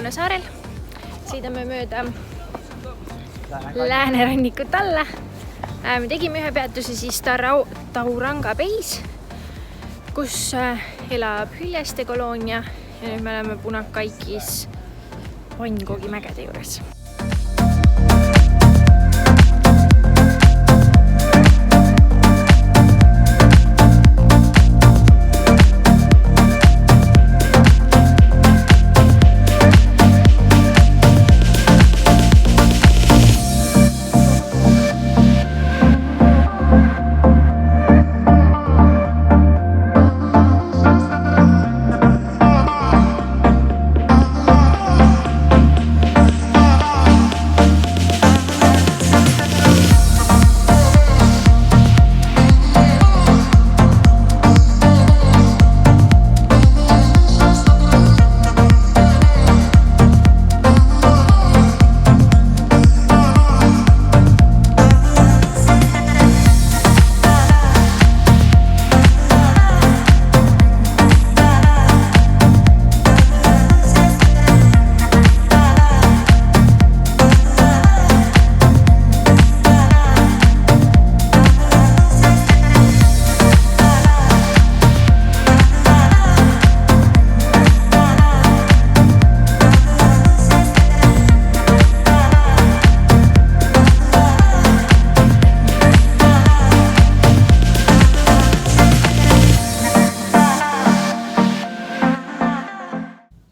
Lõunasaarel. Sõidame mööda läänerannikut alla. Me tegime ühe peatuse siis Tauranga Base, kus elab hüljeste koloonia ja nüüd me oleme Punakaikis Vangogi mägede juures.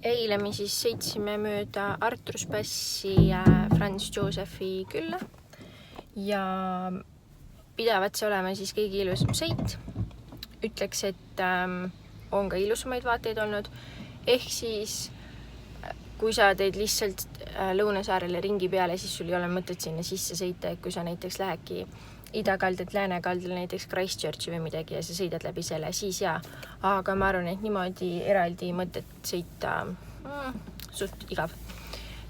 Eile me siis sõitsime mööda Artruspassi Franz Josephi külla ja pidavat see olema siis kõige ilusam sõit. Ütleks, et on ka ilusamaid vaateid olnud. Ehk siis, kui sa teed lihtsalt Lõunasaarele ringi peale, siis sul ei ole mõtet sinna sisse sõita. Kui sa näiteks lähedki idakaldelt läänekaldele, näiteks Christchurchi või midagi ja sa sõidad läbi selle, siis jaa. Aga ma arvan, et niimoodi eraldi mõtet sõita suht igav.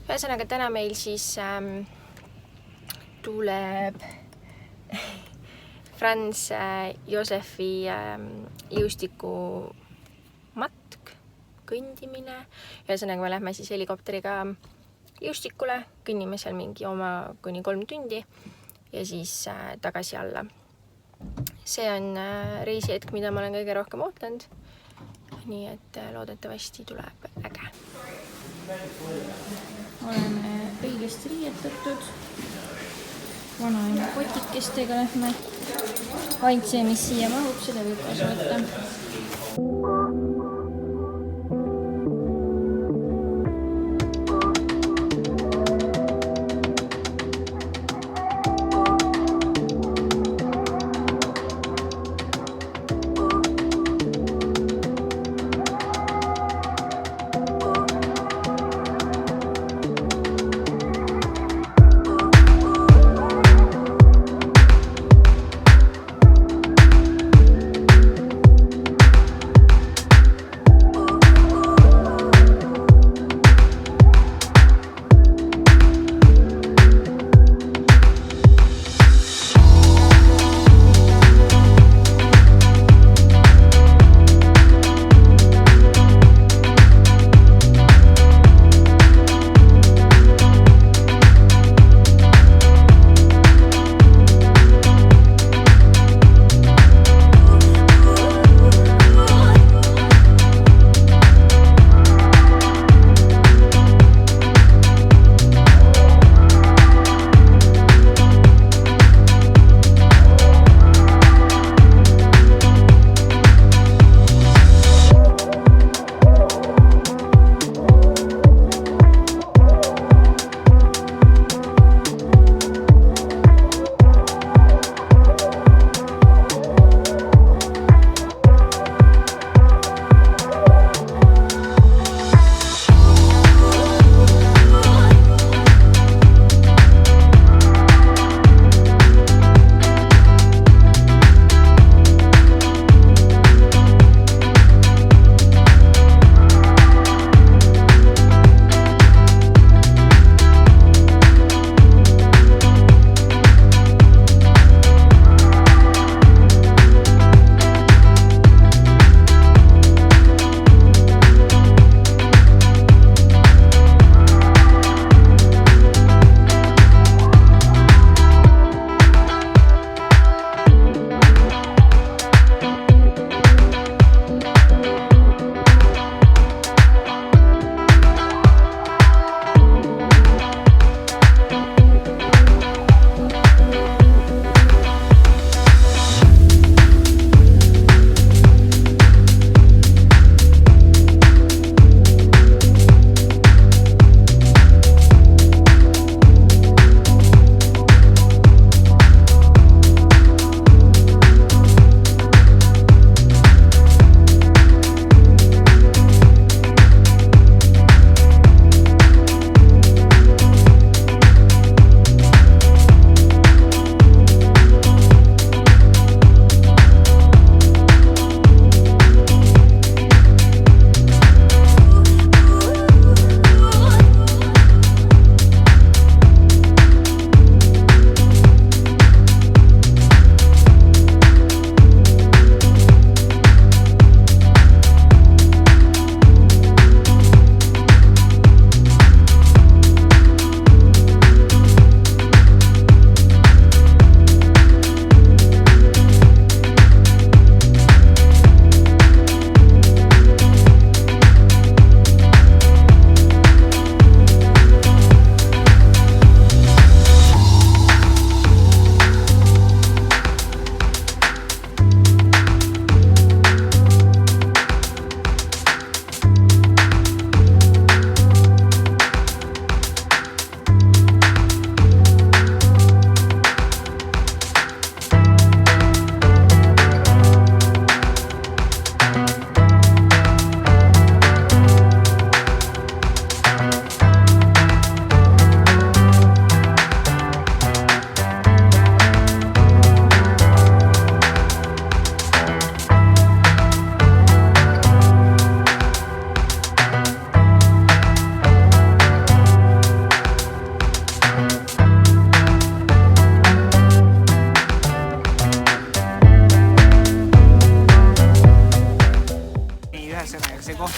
Ühesõnaga, täna meil siis tuleb Franz Josefi jõustiku matk, kõndimine. Ühesõnaga, me lähme siis helikopteriga jõustikule, kõnnime seal mingi kuni 3 tundi ja siis tagasi alla. See on reisihetk, mida ma olen kõige rohkem ootanud. Nii et loodetavasti tuleb äge. Oleme õigesti riietatud. Vanaema kotikestega lähme. Ainult see, mis siia mahub, seda võib kaasa võtta.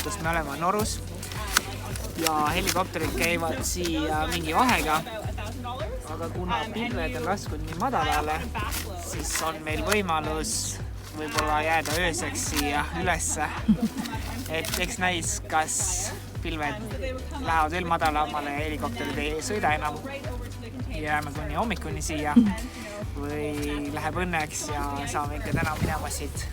kus me oleme Norus ja helikopterid käivad siia mingi vahega, aga kuna pilved on laskud nii madalale, siis on meil võimalus võib-olla jääda ööseks siia ülesse, et eks näis, kas pilved lähevad veel madalamale ja helikopterid ei sõida enam ja jääme kuni hommikuni siia või läheb õnneks ja saame ikka täna minema siit.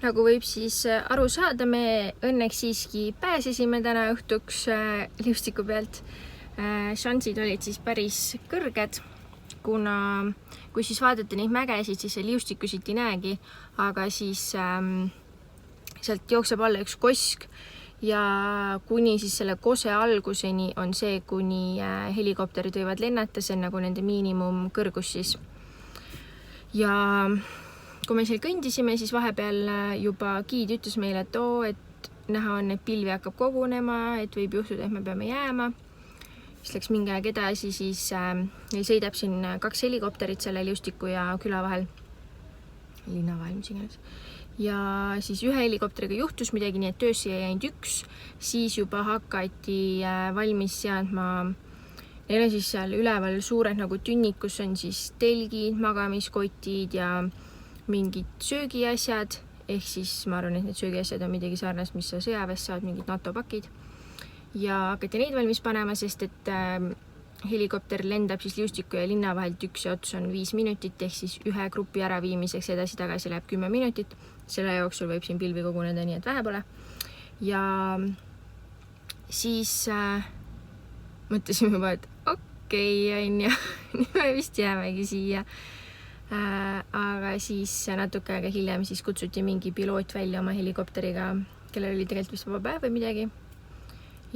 Nagu võib siis aru saada, me õnneks siiski pääsesime täna õhtuks liustiku pealt. Šansid olid siis päris kõrged, kuna kui siis vaadata neid mägesid, siis see liustiku siit ei näegi, aga siis sealt jookseb alla üks kosk ja kuni siis selle kose alguseni on see, kuni helikopterid võivad lennata, see on nagu nende miinimumkõrgus siis. Ja kui me seal kõndisime, siis vahepeal juba giid ütles meile, et näha on, et pilvi hakkab kogunema, et võib juhtuda, et me peame jääma. Siis läks mingi aeg edasi, siis sõidab siin 2 helikopterit selle liustiku ja küla vahel, linna vahel, mis iganes. Ja siis ühe helikopteriga juhtus midagi, nii et töösse jäi ainult 1, siis juba hakati valmis seadma. Neil on siis seal üleval suured nagu tünnik, kus on siis telgid, magamiskotid ja mingid söögiasjad, ehk siis ma arvan, et need söögiasjad on midagi sarnast, mis sa sõjaväes saad, mingid NATO pakid. Ja hakati neid valmis panema, sest et helikopter lendab siis liustiku ja linna vahelt 1 ots on 5 minutit, ehk siis ühe grupi äraviimiseks edasi-tagasi läheb 10 minutit. Selle jooksul võib siin pilvi koguneda, nii et vähe pole. Ja siis mõtlesime juba, et okei, on ja nüüd me vist jäämegi siia. Aga siis natuke aega hiljem siis kutsuti mingi piloot välja oma helikopteriga, kellel oli tegelikult vist vaba päev või midagi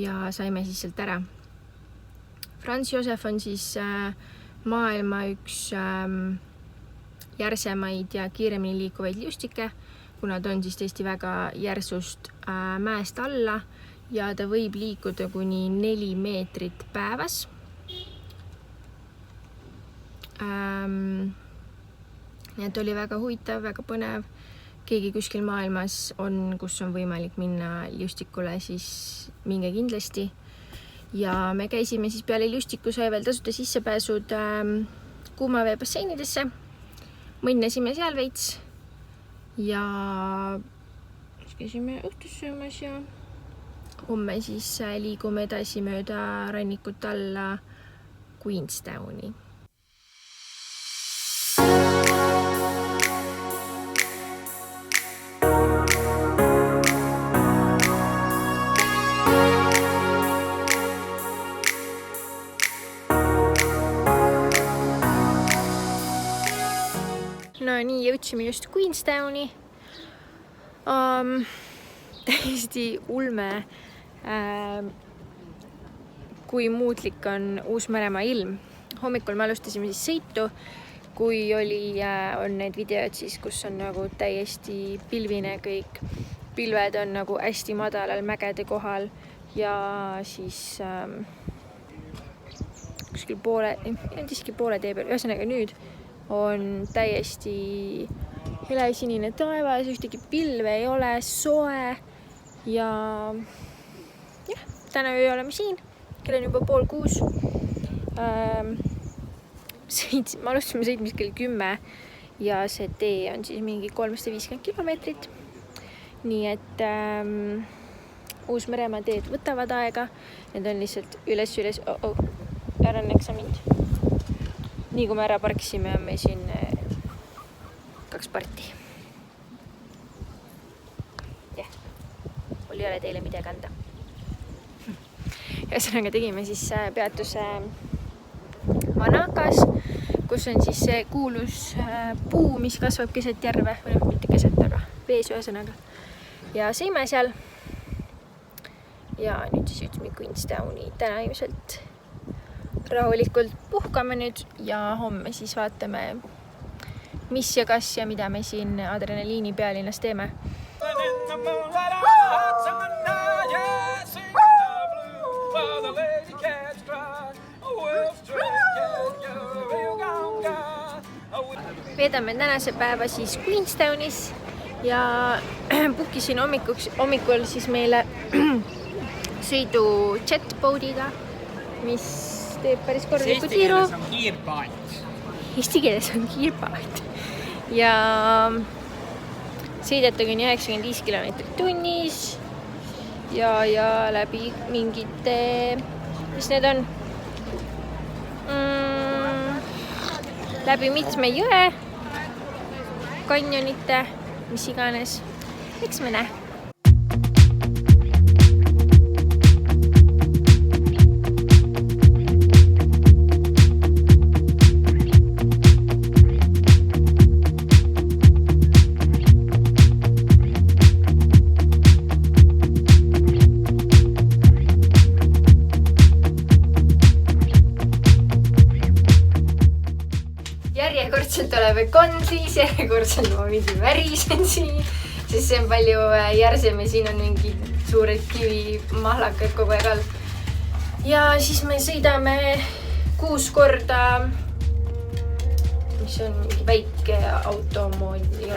ja saime siis sealt ära. Franz Josef on siis maailma üks järsemaid ja kiiremini liikuvaid liustike, kuna ta on siis tõesti väga järsust mäest alla ja ta võib liikuda kuni 4 meetrit päevas. Nii et oli väga huvitav, väga põnev. Keegi kuskil maailmas on, kus on võimalik minna liustikule, siis minge kindlasti. Ja me käisime siis peale liustiku, sai veel tasuta sissepääsud kuumavee basseinidesse. Mõnnesime seal veits ja käisime õhtus söömas ja homme siis liigume edasi mööda rannikut alla Queenstowni. No nii, jõudsime just Queenstowni. Täiesti ulme, kui muutlik on Uus-Meremaa ilm. Hommikul me alustasime siis sõitu, kui on need videod siis, kus on nagu täiesti pilvine kõik. Pilved on nagu hästi madalal mägede kohal ja siis kuskil poole tee peal. Ühesõnaga nüüd on täiesti helesinine taevas, ühtegi pilve ei ole, soe ja jah, täna öö oleme siin, kell on juba 5:30. Me alustasime sõitmist kell 10 ja see tee on siis mingi 350 kilomeetrit. Nii et Uus-Meremaa teed võtavad aega, need on lihtsalt üles, ära neksa mind. Nii kui me ära parkisime, on meil siin 2 parti. Mul ei ole teile midagi anda. Ühesõnaga tegime siis peatuse Vanakas, kus on siis see kuulus puu, mis kasvab keset järve, või mitte keset, aga vees ühesõnaga. Ja sõime seal. Ja nüüd siis jõudsime Queenstowni. Täna ilmselt rahulikult puhkame nüüd ja homme siis vaatame, mis ja kas ja mida me siin adrenaliini pealinnas teeme. Veedame tänase päeva siis Queenstownis ja puhkisin hommikul siis meile sõidu jetboatiga, mis teeb päris korraliku tiiru. Eesti keeles on kiirpaat. Ja sõidete kuni 95 km tunnis ja läbi mingite, mis need on? Läbi mitme jõe, kanjonite, mis iganes. Eks me näe. Järjekordselt oleme Kondlis, järjekordselt ma mingi värisen siin, sest see on palju järsem ja siin on mingi suured kivimahlakad kogu aeg all. Ja siis me sõidame 6 korda, mis on mingi väike automoodi,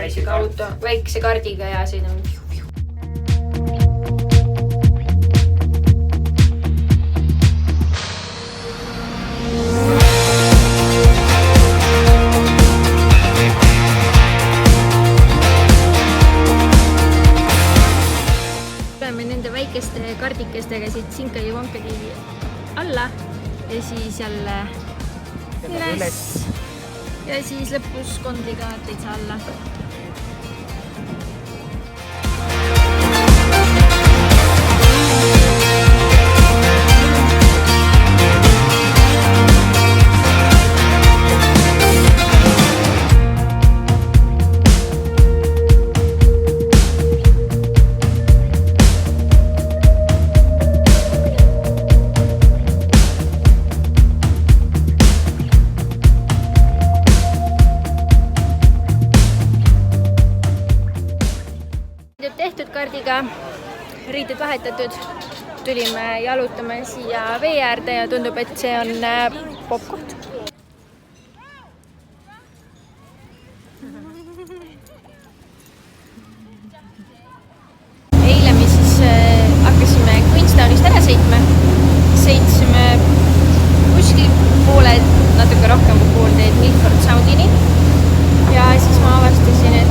väikse kardiga ja sõidame. Kardikestega siit sinkadi-vonkadi alla ja siis jälle üles ja siis lõpus Kondliga täitsa alla. Kardiga riided vahetatud, tulime jalutama siia vee äärde ja tundub, et see on popkoht. Eile me siis hakkasime Queenstownist ära sõitsime kuskil poole, natuke rohkem kui pool teed Milford Soundini. Ja siis ma avastasin, et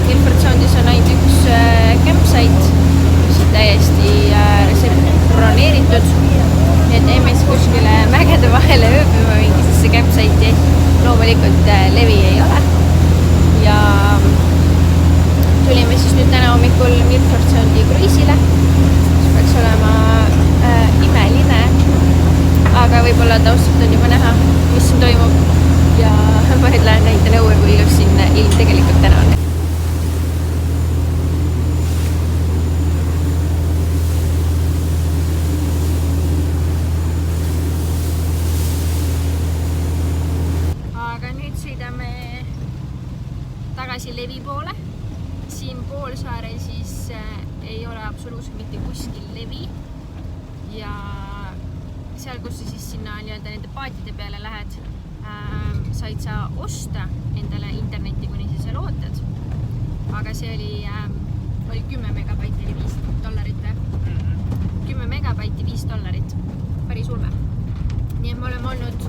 Milford Soundis on ainult üks campsite, mis on täiesti broneeritud. Nii et emme kuskile mägede vahele ööbima mingisesse campsite'i. Loomulikult levi ei ole. Ja tulime siis nüüd täna hommikul Milford Soundi kruiisile. See peaks olema imeline, aga võib-olla taustalt on juba näha, mis siin toimub. Ja ma nüüd lähen näitan õue, kui ilus siin ilm tegelikult täna on. Aga nüüd sõidame tagasi levi poole. Siin poolsaarel siis ei ole absoluutselt mitte kuskil levi. Ja seal, kus sa siis sinna nende paatide peale lähed, said sa osta endale interneti, kuni sa seal ootad. Aga see oli 10 megabaiti oli $5. 10 megabaiti $5. Päris ulme. Nii et me oleme olnud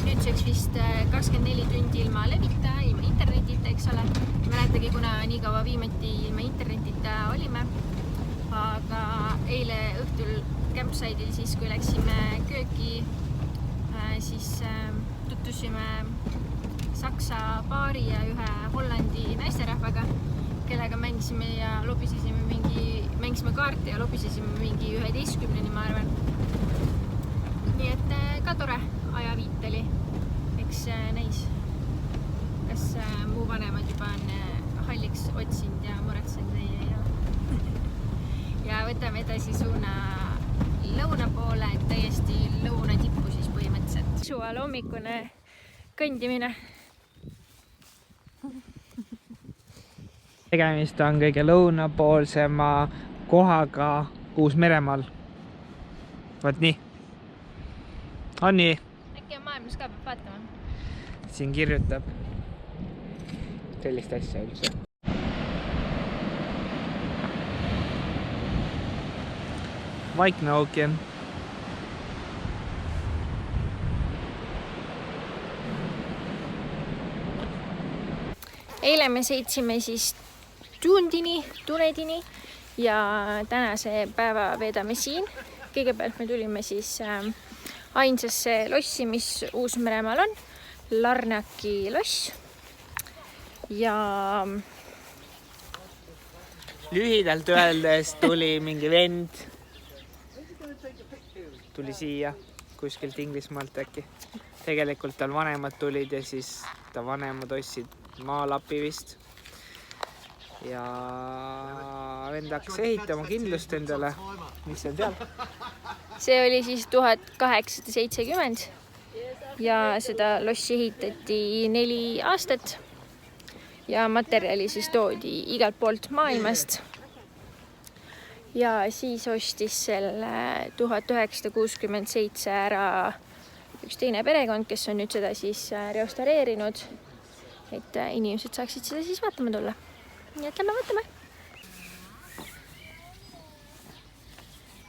nüüdseks vist 24 tundi ilma levita, ilma internetita, eks ole. Mäletagi, kuna nii kaua viimati ilma internetita olime. Aga eile õhtul campsite'il siis, kui läksime kööki, siis tutvusime Saksa paari ja ühe Hollandi naisterahvaga, kellega mängisime ja lobisesime mängisime kaarte ja lobisesime mingi 11-ni, ma arvan. nii et ka tore ajaviit oli. Eks näis, kas mu vanemad juba on halliks otsinud ja muretsenud või ja võtame edasi suuna lõuna poole, täiesti lõuna tippu siis põhimõtteliselt. Suvel hommikune kõndimine. Tegemist on kõige lõunapoolsema kohaga Uus-Meremaal. Võt nii. On nii? Äkki on maailmas ka peab vaatama? Siin kirjutab sellist asja üldse. Vaikne ookean. Eile me sõitsime siis Dunedini ja tänase päeva veedame siin. Kõigepealt me tulime siis ainsasse lossi, mis Uus-Meremaal on, Larnaki loss. Ja lühidalt öeldes tuli mingi vend. Tuli siia kuskilt Inglismaalt äkki. Tegelikult tal vanemad tulid ja siis ta vanemad ostsid maalapi vist. Ja vend hakkas ehitama kindlust endale. Mis see on seal? see oli siis 1870 ja seda lossi ehitati 4 aastat ja materjali siis toodi igalt poolt maailmast. Ja siis ostis selle 1967 ära üks teine perekond, kes on nüüd seda siis restaureerinud, et inimesed saaksid seda siis vaatama tulla. Nii et lähme vaatame.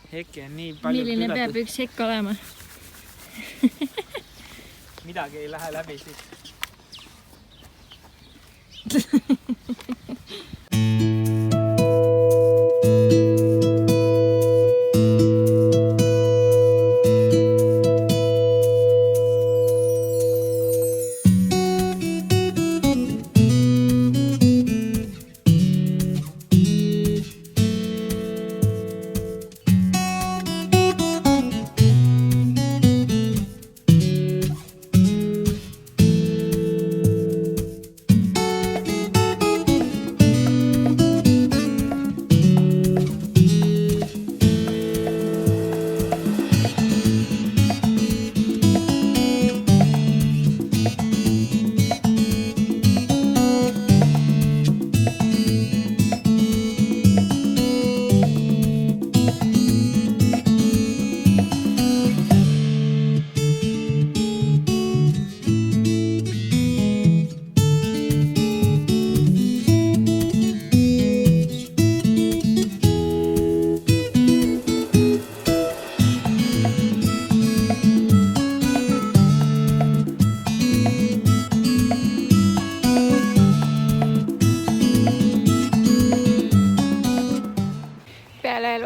Hekki on nii palju milline peab üks hekk olema? Midagi ei lähe läbi siit.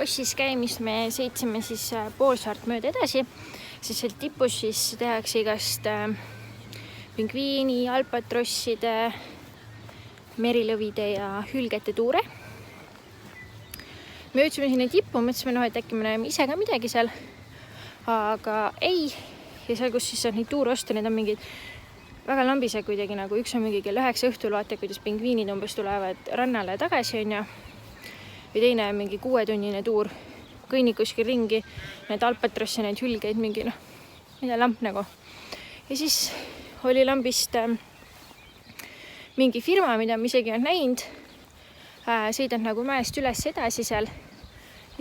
lossis käimist me sõitsime siis poolsaart mööda edasi, siis seal tipus siis tehakse igast pingviini, albatrosside, merilõvide ja hülgete tuure. Me jõudsime sinna tippu, mõtlesime, et äkki me näeme ise ka midagi seal, aga ei. Ja seal, kus siis on neid tuure osta, need on mingid väga lambised kuidagi, nagu üks on mingi kell 9 õhtul, vaata, kuidas pingviinid umbes tulevad rannale tagasi, on ja. Või teine on mingi 6-tunnine tuur, kõnni kuskil ringi, need albatrosse, need hülgeid, mingi mida lamp nagu. Ja siis oli lambist mingi firma, mida ma isegi on näinud, sõidanud nagu mäest üles edasi seal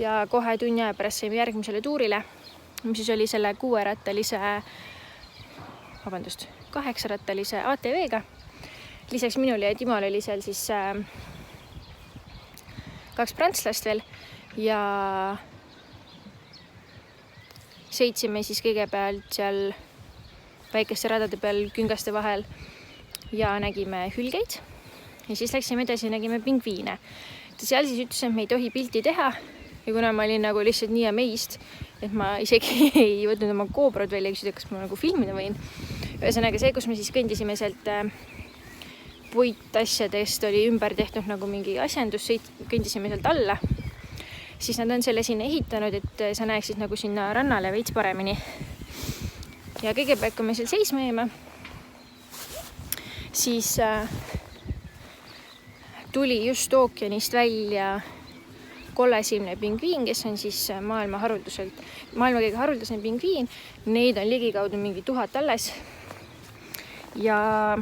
ja kohe tunni aja pärast saime järgmisele tuurile, mis siis oli selle 8-rattalise ATV-ga. Lisaks minul ja Timol oli seal siis 2 prantslast veel ja sõitsime siis kõigepealt seal väikeste radade peal küngaste vahel ja nägime hülgeid ja siis läksime edasi ja nägime pingviine. Seal siis ütles, et me ei tohi pilti teha ja kuna ma olin nagu lihtsalt nii amazed, et ma isegi ei võtnud oma GoProd välja, kas ma nagu filmida võin. Ühesõnaga see, kus me siis kõndisime sealt puitasjadest oli ümber tehtud nagu mingi asjandus, kõndisime sealt alla, siis nad on selle sinna ehitanud, et sa näeksid nagu sinna rannale veits paremini. ja kõigepealt, kui me seal seisma jäime, siis tuli just ookeanist välja kollesilmne pingviin, kes on siis maailma kõige haruldasem pingviin. Neid on ligikaudu mingi 1000 alles. Ja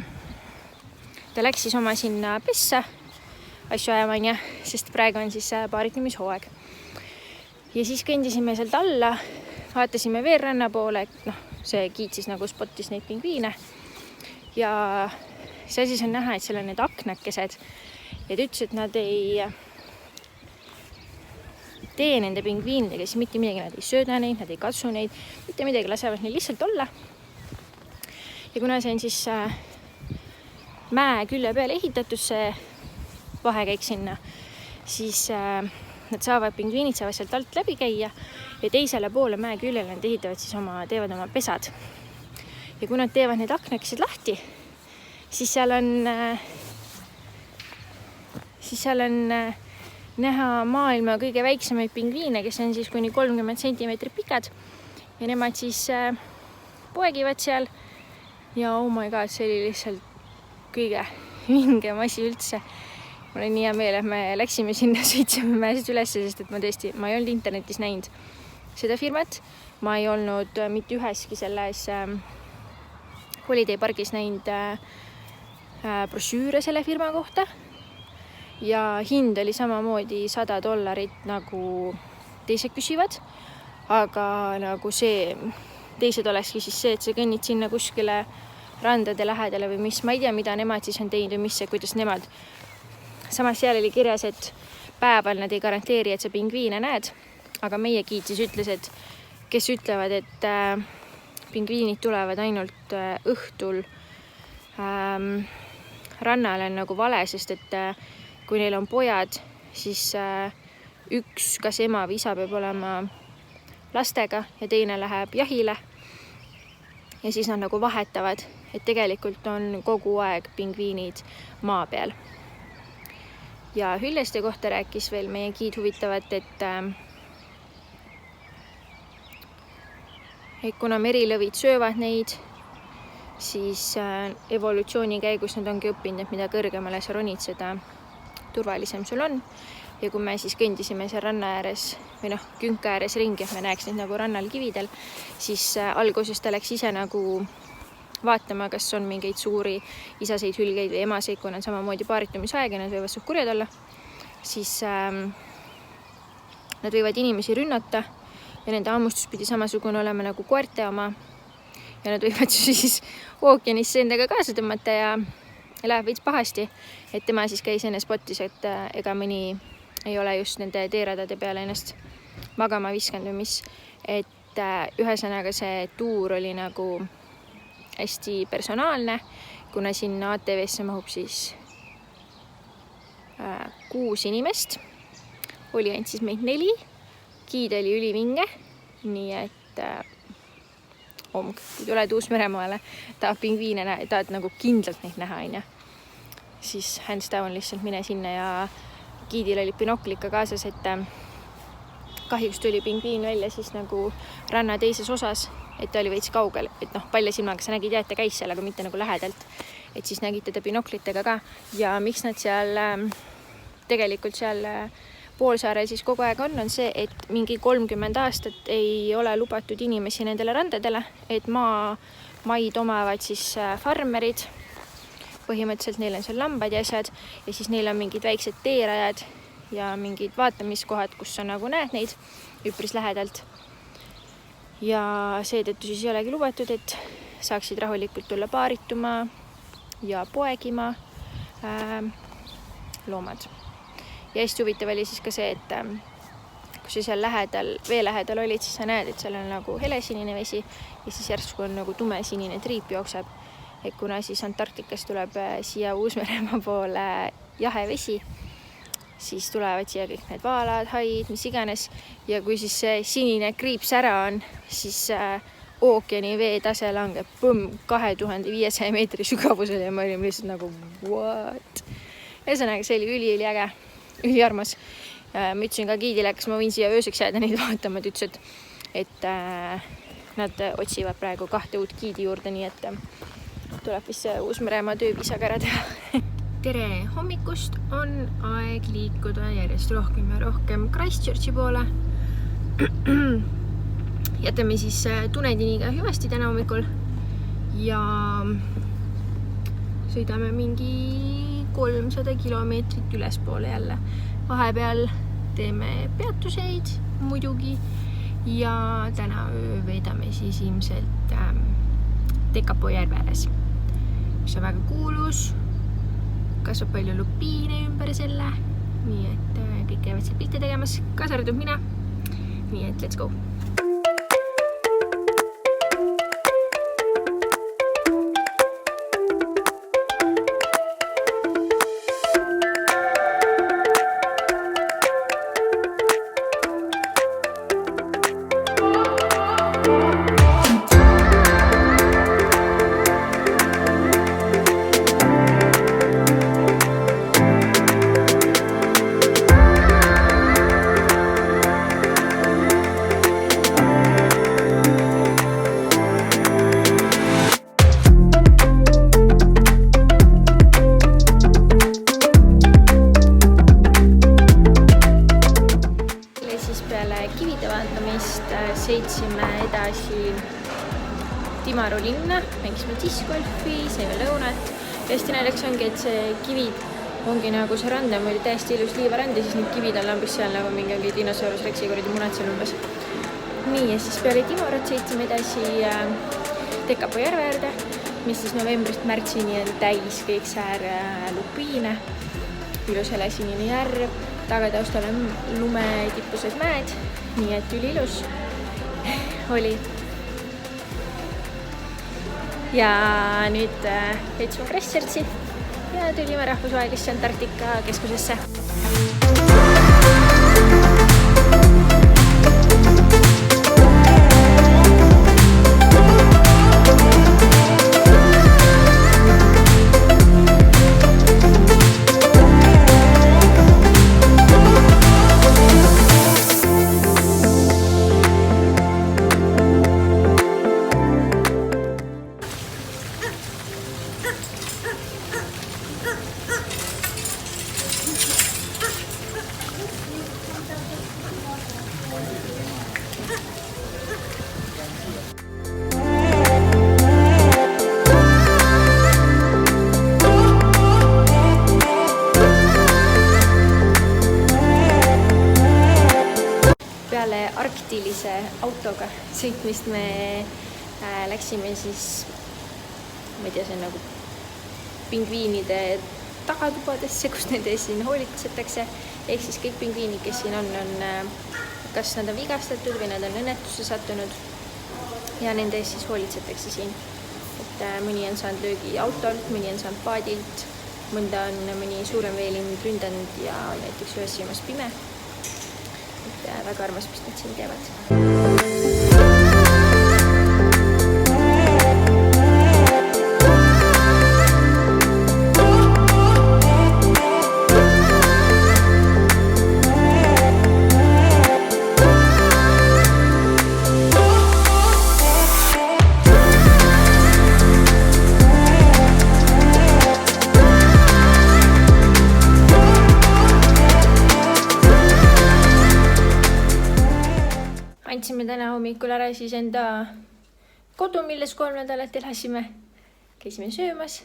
ta läks siis oma sinna pessa asju ajama, sest praegu on siis paaritlemishooaeg. Ja siis kõndisime sealt alla, vaatasime veel ranna poole, see giid siis nagu spottis neid pingviine. Ja see siis on näha, et seal on need aknakesed. Ja ta ütles, et nad ei tee nende pingviinidega siis mitte midagi, nad ei sööda neid, nad ei katsu neid, mitte midagi, lasevad neil lihtsalt olla. Ja kuna see on siis mäe külje peale ehitatud, see vahekäik sinna, siis pingviinid saavad sealt alt läbi käia ja teisele poole mäe küljele nad teevad oma pesad. Ja kui nad teevad need aknakesed lahti, siis seal on näha maailma kõige väiksemaid pingviine, kes on siis kuni 30 centimeetrit pikad ja nemad siis poegivad seal ja oh my god, see oli lihtsalt kõige vingem asi üldse. Mul on nii hea meel, et me läksime sinna, sõitsime mäest üles, sest et ma ei olnud internetis näinud seda firmat. Ma ei olnud mitte üheski selles Holiday Pargis näinud brošüüre selle firma kohta. Ja hind oli samamoodi $100 nagu teised küsivad, aga nagu teised olekski siis see, et sa kõnnid sinna kuskile randade lähedale või mis, ma ei tea, mida nemad siis on teinud või kuidas nemad. Samas seal oli kirjas, et päeval nad ei garanteeri, et sa pingviine näed, aga meie giid siis ütles, et kes ütlevad, et pingviinid tulevad ainult õhtul rannale on nagu vale, sest et kui neil on pojad, siis üks, kas ema või isa peab olema lastega ja teine läheb jahile. Ja siis nad nagu vahetavad, et tegelikult on kogu aeg pingviinid maa peal. Ja hüljeste kohta rääkis veel meie giid huvitavat, et kuna merilõvid söövad neid, siis evolutsiooni käigus nad ongi õppinud, et mida kõrgemale sa ronid, seda turvalisem sul on. Ja kui me siis kõndisime seal ranna ääres või künka ääres ringi, et me näeks neid nagu rannal kividel, siis alguses ta läks ise nagu vaatama, kas on mingeid suuri isaseid hülgeid või emaseid, kui on samamoodi paaritumisaeg ja nad võivad suht kurjad olla, siis nad võivad inimesi rünnata ja nende hammustus pidi samasugune olema nagu koerte oma ja nad võivad siis ookeanisse endaga kaasa tõmmata ja läheb veits pahasti, et tema siis käis enne spotis, et ega mõni ei ole just nende teeradade peale ennast magama viskanud või mis, et ühesõnaga see tuur oli nagu hästi personaalne, kuna sinna ATV-sse mahub siis 6 inimest, oli ainult siis meid 4, giid oli ülivinge, nii et kui tuled Uus-Meremaale, tahad pingviine näha, tahad nagu kindlalt neid näha, siis hands down lihtsalt mine sinna ja giidil oli binoklika kaasas, et kahjuks tuli pingviin välja siis nagu ranna teises osas, et ta oli veits kaugel, et palja silmaga sa nägid, et ta käis seal, aga mitte nagu lähedalt, et siis nägid teda binoklitega ka ja miks nad seal tegelikult seal poolsaarel siis kogu aeg on see, et mingi 30 aastat ei ole lubatud inimesi nendele randadele, et maid omavad siis farmerid, põhimõtteliselt neil on seal lambad ja asjad ja siis neil on mingid väiksed teerajad ja mingid vaatamiskohad, kus sa nagu näed neid üpris lähedalt. Ja seetõttu siis ei olegi lubatud, et saaksid rahulikult tulla paarituma ja poegima loomad. Ja hästi huvitav oli siis ka see, et kui sa seal vee lähedal olid, siis sa näed, et seal on nagu helesinine vesi ja siis järsku on nagu tumesinine triip jookseb. Et kuna siis Antarktikas tuleb siia Uus-Meremaa poole jahe vesi, siis tulevad siia kõik need vaalad, haid, mis iganes. Ja kui siis see sinine kriips ära on, siis ookeani veetase langeb 2500 meetri sügavusele ja me olime lihtsalt nagu what? Ühesõnaga, see oli üliäge, üliarmas. Ma ütlesin ka giidile, kas ma võin siia ööseks jääda neid vaatama, et ütles, et nad otsivad praegu 2 uut giidi juurde, nii et tuleb vist see Uus-Meremaa tööviisaga ära teha. Tere hommikust, on aeg liikuda järjest rohkem ja rohkem Christchurchi poole. Jätame siis Dunediniga hüvasti täna hommikul ja sõidame mingi 300 kilomeetrit ülespoole jälle. Vahepeal teeme peatuseid muidugi ja täna öö veedame siis ilmselt Tekapoo järve ääres, mis on väga kuulus. Kasvab palju lupiine ümber selle, nii et kõik käivad seal pilte tegemas, kaasa arvatud mina. Nii et let's go! Sõitsime edasi Timaru linna, mängisime discgolfi, sõime lõunat. Hästi näiteks ongi, et see kivid ongi nagu see rand on muidu täiesti ilus liivarand ja siis need kivid on lambis seal nagu mingi dinosaurus reksi kuradi munad seal umbes. Nii ja siis peale Timarat sõitsime edasi Tekapoo järve äärde, mis siis novembrist märtsini on täis kõik säär lupiine. Ilus helesinine järv, tagataustal on lumetipused mäed, nii et ülilus oli. Ja nüüd sõitsime Christchurchi ja tulime rahvusvahelisse Antarktika keskusesse. Peale arktilise autoga sõitmist me läksime siis, ma ei tea, see on nagu pingviinide tagatubadesse, kus nende siin hoolitsetakse. Ehk siis kõik pingviinid, kes siin on kas nad on vigastatud või nad on õnnetusse sattunud ja nende eest siis hoolitsetakse siin. Et mõni on saanud löögi autolt, mõni on saanud paadilt, mõnda on mõni suurem veelind ründanud ja näiteks ühes silmas pime. Väga armas, mis nad siin teevad. Andsime täna hommikul ära siis enda kodu, milles 3 nädalat elasime. Käisime söömas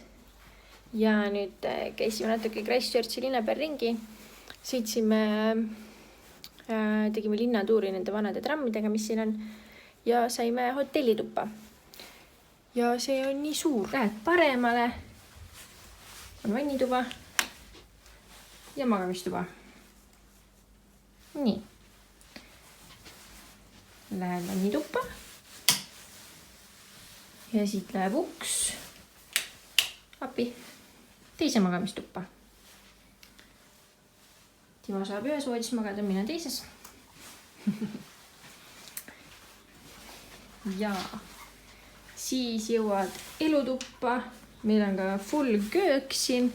ja nüüd käisime natuke Christchurchi linna peal ringi. Sõitsime, tegime linnatuuri nende vanade trammidega, mis siin on ja saime hotellituppa. Ja see on nii suur. Lähed paremale, on vannituba ja magamistuba. Nii. Lähen vannituppa ja siit läheb uks appi teise magamistuppa. Timo saab ühes voodis magada, mina teises. Ja siis jõuad elutuppa. Meil on ka full köök siin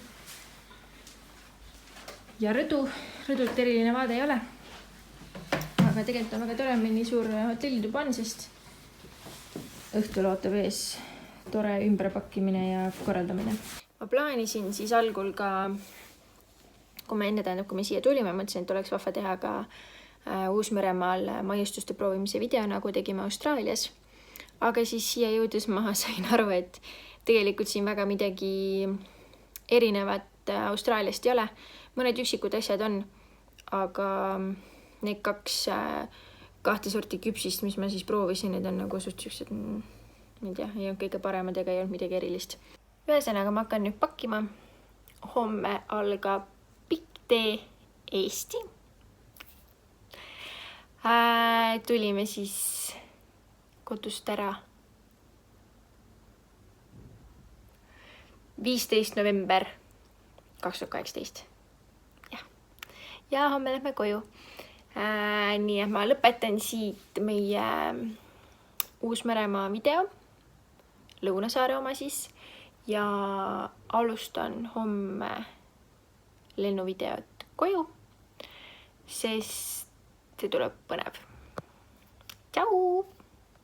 ja rõdult eriline vaade ei ole. Aga tegelikult on väga tore, meil nii suur hotellituba on, sest õhtul ootab ees tore ümberpakkimine ja korraldamine. Ma plaanisin siis algul ka, kui me siia tulime, mõtlesin, et oleks vahva teha ka Uus-Meremaal maiustuste proovimise video, nagu tegime Austraalias. Aga siis siia jõudes ma sain aru, et tegelikult siin väga midagi erinevat Austraaliast ei ole. Mõned üksikud asjad on, aga need kahte sorti küpsist, mis ma siis proovisin, need on nagu suhteliselt, ma ei tea, ei olnud kõige paremad ega ei olnud midagi erilist. Ühesõnaga, ma hakkan nüüd pakkima. Homme algab pikk tee Eesti. Tulime siis kodust ära 15. november 2018. Ja homme lähme koju. Nii, et ma lõpetan siit meie Uus-Meremaa video, Lõunasaare oma siis, ja alustan homme lennuvideot koju, sest see tuleb põnev. Tšau!